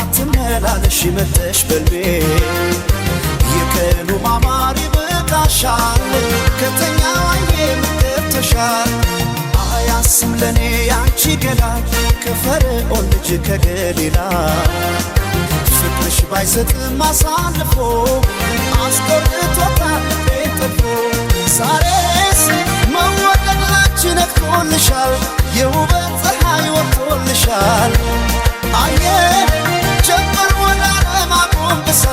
አትመላለሽ መተሽ በልቤ የቀኑ ማማር ይበቃሻል ከተኛው አይኔ ምገብተሻል አያስም ለኔ ያንቺ ገላ ከፈርዖን ልጅ ከገሊላ ፍቅርሽ ባይሰጥም አሳልፎ አስቆርጦታል ቤተፎ ዛሬስ መወደድ ላንቺ ነግቶልሻል የውበት ፀሐይ ወጥቶልሻል አየ ጀመር ወደ ዓለም አጎንብሳ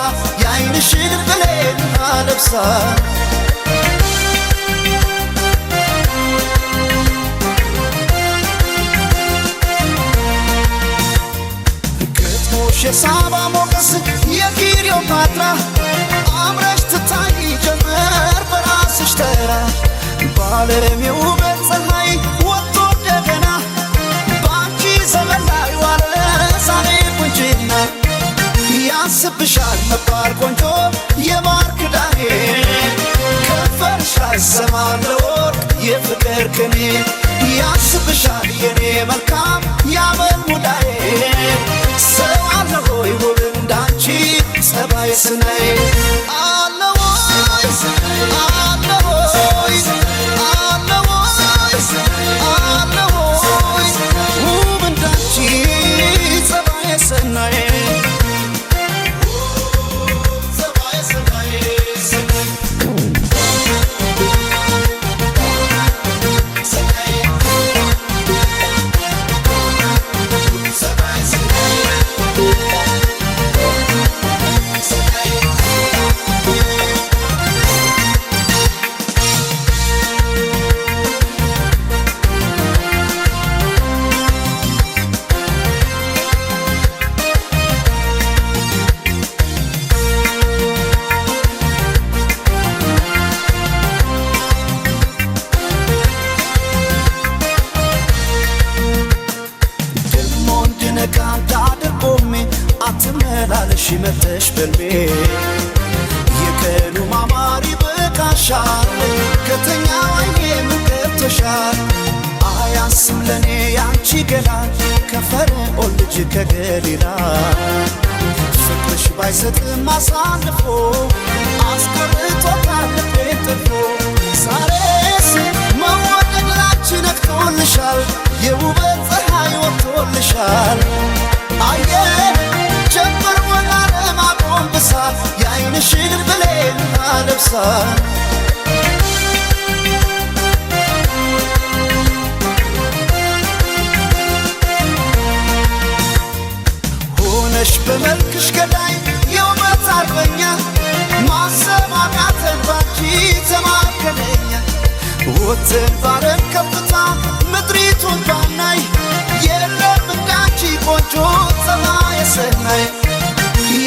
የዓይንሽን ብሌን አለብሳ ግጥሞሽ የሳባ ሞገስ የክሊዮፓትራ አምረሽ ትታይ ጀመር በራስሽ ተራ በዓለም የውበት ፀሐይ ወጥቶ እንደገና በአንቺ ዘመን ላይ ዋለ ዛሬ ቁንጅና ያስብሻል መባል ቆንጆ የማር ክዳኔ ከንፈርሽ አይሰማም ለወርቅ የፍቅር ቅኔ ያስብሻል የኔ መልካም ያመል ሙዳዬ ሰው አለ ሆይ ውብ እንዳንቺ ጸባይ ስናይ አለ ሆይ አለ ሆይ አለ ሆይ አለ ሆይ ውብ እንዳንቺ ጸባይ ስናይ አትመላለሽ መተሽ በልቤ የቀኑ ማማር ይበቃሻል ከተኛው አይኔ ምገብተሻል አያስም ለኔ ያንቺ ገላ ከፈርዖን ልጅ ከገሊላ ፍቅርሽ ባይሰጥም አሳልፎ አስቆርጦታል ቤተፎ ዛሬስ መወደድ ላንቺ ነግቶልሻል የውበት ፀሐይ ወጥቶልሻል አየ ጀመር ወደ ዓለም አጎንብሳ የዓይንሽን ብሌን አለብሳ ሆነሽ በመልክሽ ገዳይ የውበት አርበኛ ማሰብ አቃተን ባንቺ ተማከለኛ ወጥተን ባረን ከፍታ ምድሪቱን ባናይ የለም እንዳንቺ ቆንጆ ፀባይ ሰናይ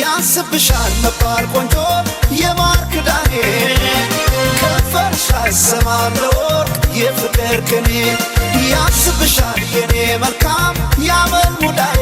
ያስብሻል መባል ቆንጆ የማር ክዳኔ ከንፈርሽ አይሰማም ለወርቅ የፍቅር ቅኔ ያስብሻል የኔ መልካም ያመል ሙዳዬ